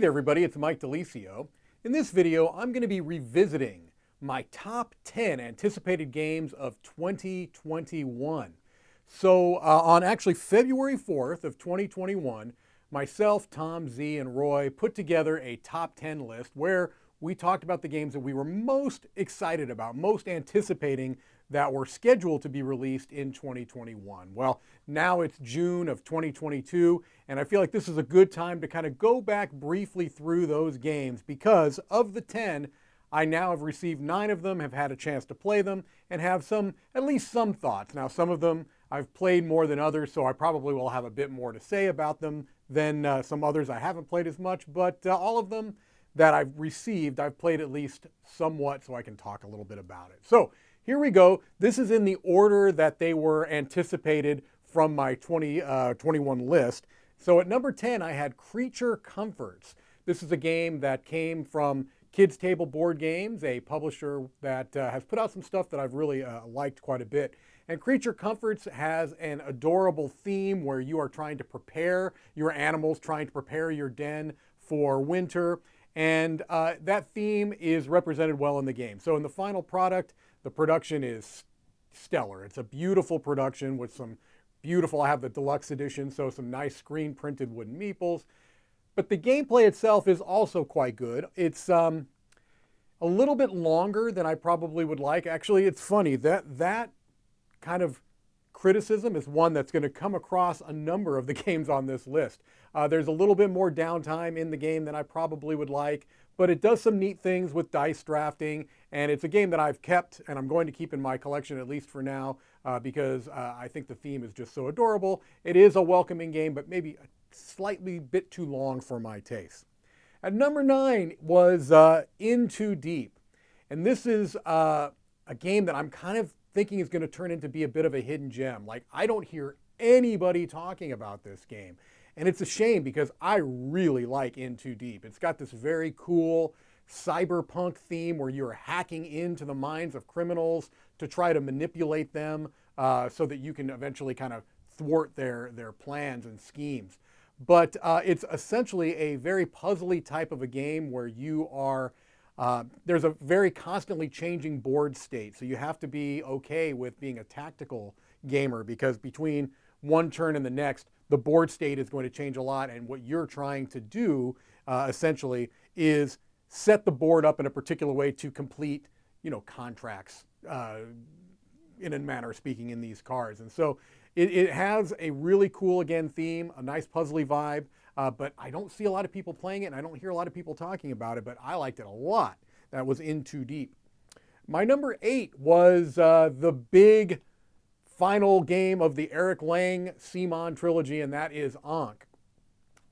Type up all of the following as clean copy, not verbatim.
there everybody, it's Mike DiLisio. In this video, I'm going to be revisiting my top 10 anticipated games of 2021. So on actually February 4th of 2021, myself, Tom, Z, and Roy put together a top 10 list where we talked about the games that we were most excited about, most anticipating that were scheduled to be released in 2021. Well, now it's June of 2022, and I feel like this is a good time to kind of go back briefly through those games because of the 10, I now have received 9 of them, have had a chance to play them, and have at least some thoughts. Now, some of them I've played more than others, so I probably will have a bit more to say about them than some others I haven't played as much, but all of them that I've received, I've played at least somewhat, so I can talk a little bit about it. So here we go. This is in the order that they were anticipated from my 2021 list. So at number 10, I had Creature Comforts. This is a game that came from Kids Table Board Games, a publisher that has put out some stuff that I've really liked quite a bit. And Creature Comforts has an adorable theme where you are trying to prepare your animals, trying to prepare your den for winter. And that theme is represented well in the game. So in the final product, the production is stellar. It's a beautiful production with some beautiful, I have the deluxe edition, so some nice screen printed wooden meeples. But the gameplay itself is also quite good. It's a little bit longer than I probably would like. Actually, it's funny, that kind of criticism is one that's going to come across a number of the games on this list. There's a little bit more downtime in the game than I probably would like, but it does some neat things with dice drafting, and it's a game that I've kept and I'm going to keep in my collection at least for now because I think the theme is just so adorable. It is a welcoming game, but maybe a slightly bit too long for my taste. At number 9 was In Too Deep, and this is a game that I'm kind of thinking is going to turn into be a bit of a hidden gem. Like, I don't hear anybody talking about this game. And it's a shame because I really like In Too Deep. It's got this very cool cyberpunk theme where you're hacking into the minds of criminals to try to manipulate them so that you can eventually kind of thwart their plans and schemes. But it's essentially a very puzzly type of a game where you are there's a very constantly changing board state, so you have to be okay with being a tactical gamer because between one turn and the next, the board state is going to change a lot, and what you're trying to do essentially is set the board up in a particular way to complete, contracts in a manner of speaking in these cards. And so it has a really cool, again, theme, a nice puzzly vibe. But I don't see a lot of people playing it, and I don't hear a lot of people talking about it, but I liked it a lot. That was In Too Deep. My number 8 was the big final game of the Eric Lang Simon trilogy, and that is Ankh.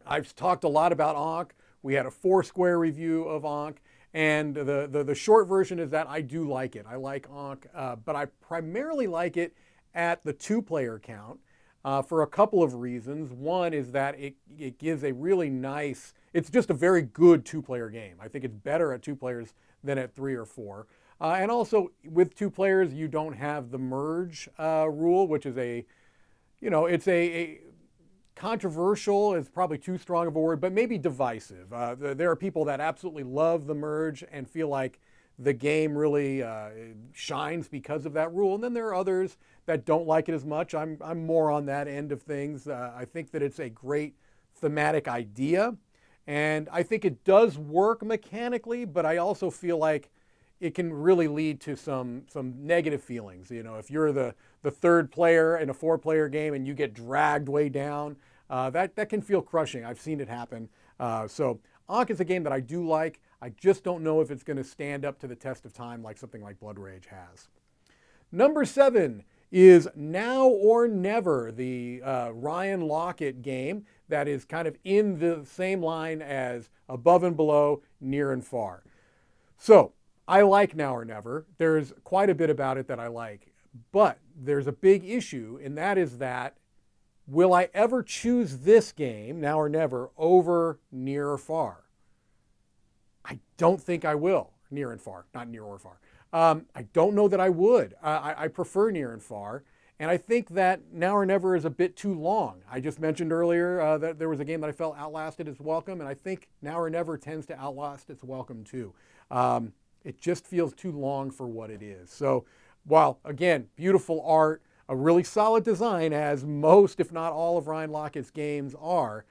I've talked a lot about Ankh. We had a Foursquare review of Ankh, and the short version is that I do like it. I like Ankh, but I primarily like it at the 2-player count. For a couple of reasons. One is that it gives a really nice, it's just a very good 2-player game. I think it's better at 2 players than at 3 or 4. And also with 2 players, you don't have the merge rule, which is it's a controversial, is probably too strong of a word, but maybe divisive. There are people that absolutely love the merge and feel like the game really shines because of that rule. And then there are others that don't like it as much. I'm more on that end of things. I think that it's a great thematic idea. And I think it does work mechanically, but I also feel like it can really lead to some negative feelings. If you're the 3rd player in a 4-player game and you get dragged way down, that can feel crushing. I've seen it happen. So Ankh is a game that I do like. I just don't know if it's going to stand up to the test of time like something like Blood Rage has. Number 7 is Now or Never, the Ryan Lockett game that is kind of in the same line as Above and Below, Near and Far. So I like Now or Never. There's quite a bit about it that I like, but there's a big issue, and that is that will I ever choose this game, Now or Never, over Near or Far? I don't think I will. Near and Far, not Near or Far. I don't know that I would. I prefer Near and Far. And I think that Now or Never is a bit too long. I just mentioned earlier that there was a game that I felt outlasted its welcome, and I think Now or Never tends to outlast its welcome too. It just feels too long for what it is. So while, again, beautiful art, a really solid design, as most, if not all, of Ryan Laukait's games are,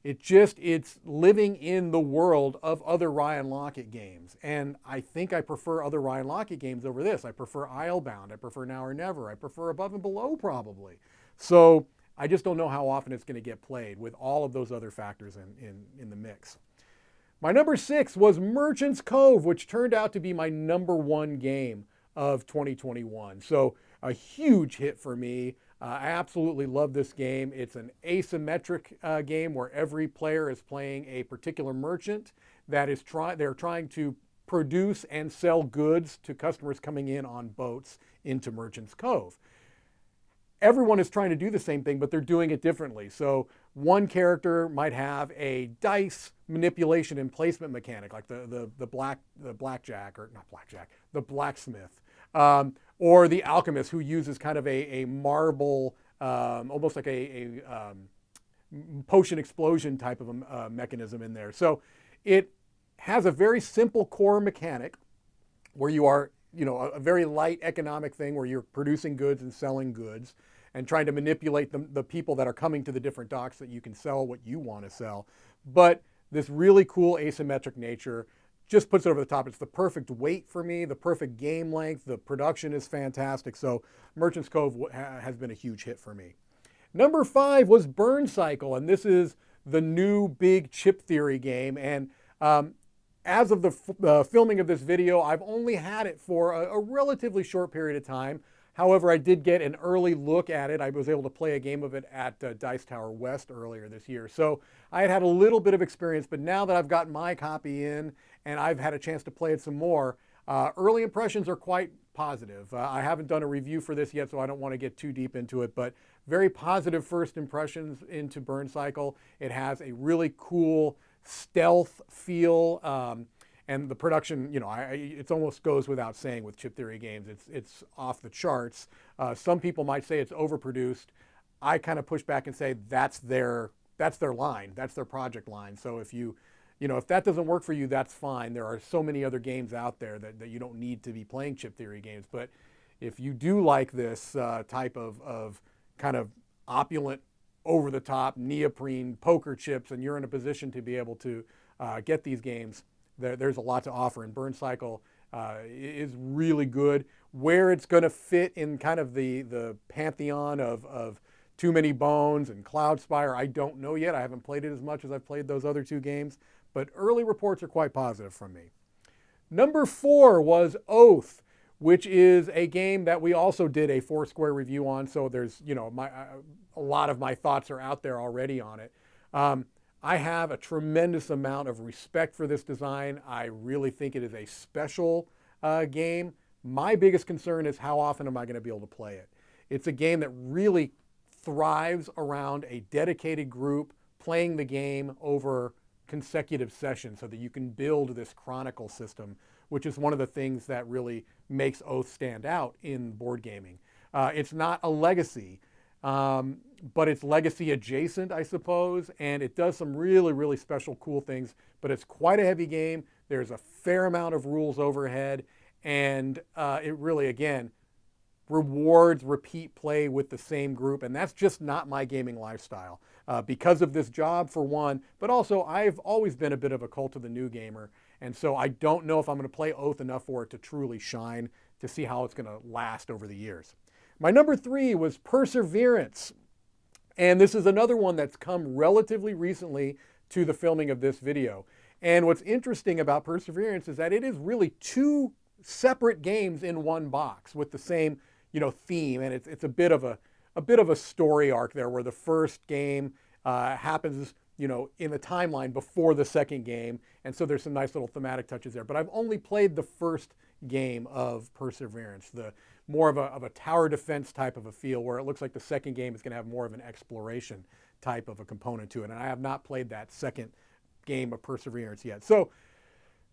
it's living in the world of other Ryan Laukat games. And I think I prefer other Ryan Laukat games over this. I prefer Islebound. I prefer Now or Never. I prefer Above and Below, probably. So I just don't know how often it's going to get played with all of those other factors in the mix. My number 6 was Merchant's Cove, which turned out to be my number 1 game of 2021. So a huge hit for me. I absolutely love this game. It's an asymmetric game where every player is playing a particular merchant that is they're trying to produce and sell goods to customers coming in on boats into Merchant's Cove. Everyone is trying to do the same thing, but they're doing it differently. So one character might have a dice manipulation and placement mechanic, like the blackjack, or not blackjack, the blacksmith. Or the alchemist, who uses kind of a marble, almost like a potion explosion type of a mechanism in there. So it has a very simple core mechanic where you are, a very light economic thing where you're producing goods and selling goods and trying to manipulate the people that are coming to the different docks that you can sell what you want to sell. But this really cool asymmetric nature just puts it over the top. It's the perfect weight for me, the perfect game length. The production is fantastic. So Merchant's Cove has been a huge hit for me. Number 5 was Burn Cycle, and this is the new big chip theory game. And as of the filming of this video, I've only had it for a relatively short period of time. However, I did get an early look at it. I was able to play a game of it at Dice Tower West earlier this year. So I had a little bit of experience, but now that I've got my copy in and I've had a chance to play it some more, early impressions are quite positive. I haven't done a review for this yet, so I don't want to get too deep into it, but very positive first impressions into Burn Cycle. It has a really cool stealth feel. And the production, it almost goes without saying with chip theory games. It's off the charts. Some people might say it's overproduced. I kind of push back and say that's their line. That's their project line. So if if that doesn't work for you, that's fine. There are so many other games out there that you don't need to be playing chip theory games. But if you do like this type of kind of opulent, over-the-top neoprene poker chips, and you're in a position to be able to get these games, there's a lot to offer, and Burn Cycle is really good. Where it's going to fit in kind of the pantheon of Too Many Bones and Cloudspire, I don't know yet. I haven't played it as much as I've played those other 2 games, but early reports are quite positive from me. Number 4 was Oath, which is a game that we also did a Foursquare review on, so there's, a lot of my thoughts are out there already on it. I have a tremendous amount of respect for this design. I really think it is a special game. My biggest concern is how often am I going to be able to play it? It's a game that really thrives around a dedicated group playing the game over consecutive sessions so that you can build this chronicle system, which is one of the things that really makes Oath stand out in board gaming. It's not a legacy. But it's legacy adjacent, I suppose, and it does some really, really special, cool things, but it's quite a heavy game. There's a fair amount of rules overhead, and it really, again, rewards repeat play with the same group, and that's just not my gaming lifestyle. Because of this job, for one, but also I've always been a bit of a cult of the new gamer, and so I don't know if I'm going to play Oath enough for it to truly shine, to see how it's going to last over the years. My number 3 was Perseverance. And this is another one that's come relatively recently to the filming of this video. And what's interesting about Perseverance is that it is really 2 separate games in one box with the same, theme. And it's a bit of a story arc there, where the first game happens, in the timeline before the second game. And so there's some nice little thematic touches there. But I've only played the first game of Perseverance, the more of a tower defense type of a feel, where it looks like the second game is going to have more of an exploration type of a component to it. And I have not played that second game of Perseverance yet. So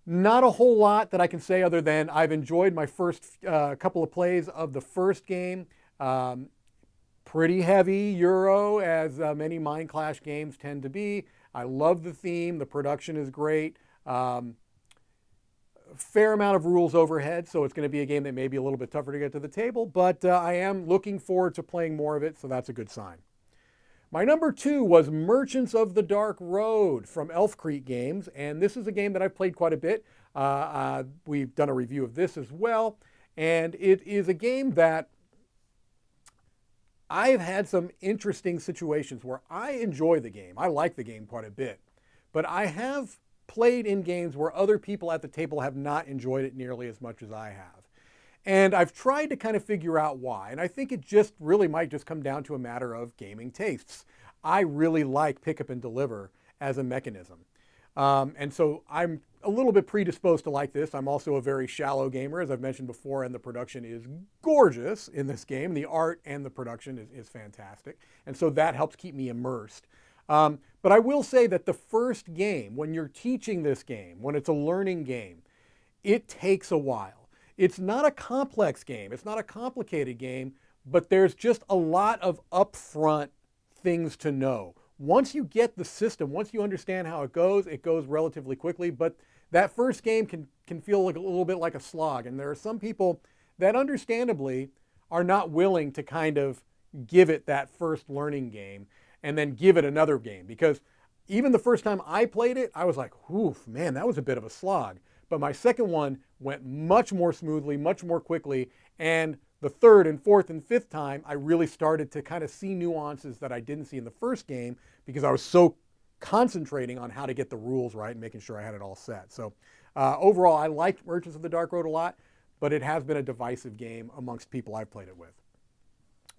not a whole lot that I can say other than I've enjoyed my first couple of plays of the first game. Pretty heavy Euro, as many Mind Clash games tend to be. I love the theme. The production is great. Fair amount of rules overhead, so it's going to be a game that may be a little bit tougher to get to the table, but I am looking forward to playing more of it, so that's a good sign. My number 2 was Merchants of the Dark Road from Elf Creek Games, and this is a game that I've played quite a bit. We've done a review of this as well, and it is a game that I've had some interesting situations where I enjoy the game. I like the game quite a bit, but I have played in games where other people at the table have not enjoyed it nearly as much as I have. And I've tried to kind of figure out why, and I think it just really might just come down to a matter of gaming tastes. I really like pick up and deliver as a mechanism. And so I'm a little bit predisposed to like this. I'm also a very shallow gamer, as I've mentioned before, and the production is gorgeous in this game. The art and the production is fantastic. And so that helps keep me immersed. But I will say that the first game, when you're teaching this game, when it's a learning game, it takes a while. It's not a complex game. It's not a complicated game, but there's just a lot of upfront things to know. Once you get the system, once you understand how it goes relatively quickly, but that first game can feel like a little bit like a slog. And there are some people that understandably are not willing to kind of give it that first learning game and then give it another game. Because even the first time I played it, I was like, oof, man, that was a bit of a slog. But my second one went much more smoothly, much more quickly. And the third and fourth and fifth time, I really started to kind of see nuances that I didn't see in the first game because I was so concentrating on how to get the rules right and making sure I had it all set. So overall, I liked Merchants of the Dark Road a lot, but it has been a divisive game amongst people I've played it with.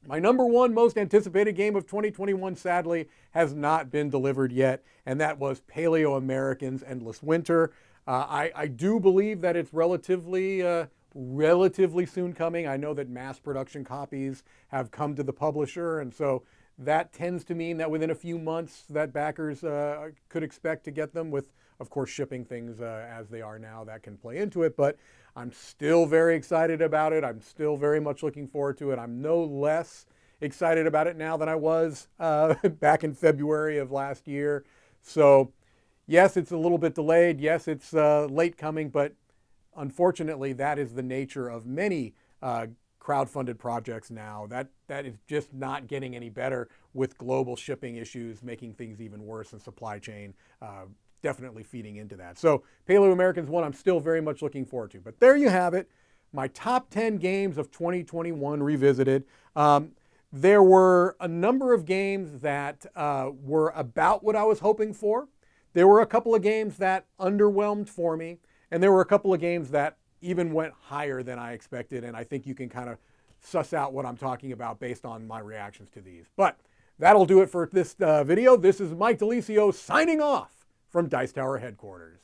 My number 1 most anticipated game of 2021, sadly, has not been delivered yet, and that was Paleo Americans Endless Winter. I do believe that it's relatively soon coming. I know that mass production copies have come to the publisher, and so that tends to mean that within a few months that backers could expect to get them with, of course, shipping things as they are now. That can play into it, but I'm still very excited about it. I'm still very much looking forward to it. I'm no less excited about it now than I was back in February of last year. So yes, it's a little bit delayed. Yes, it's late coming, but unfortunately, that is the nature of many crowdfunded projects now. That is just not getting any better with global shipping issues, making things even worse, and supply chain definitely feeding into that. So Paleo Americans 1, I'm still very much looking forward to. But there you have it, my top 10 games of 2021 revisited. There were a number of games that were about what I was hoping for. There were a couple of games that underwhelmed for me, and there were a couple of games that even went higher than I expected, and I think you can kind of suss out what I'm talking about based on my reactions to these. But that'll do it for this video. This is Mike DiLisio signing off from Dice Tower headquarters.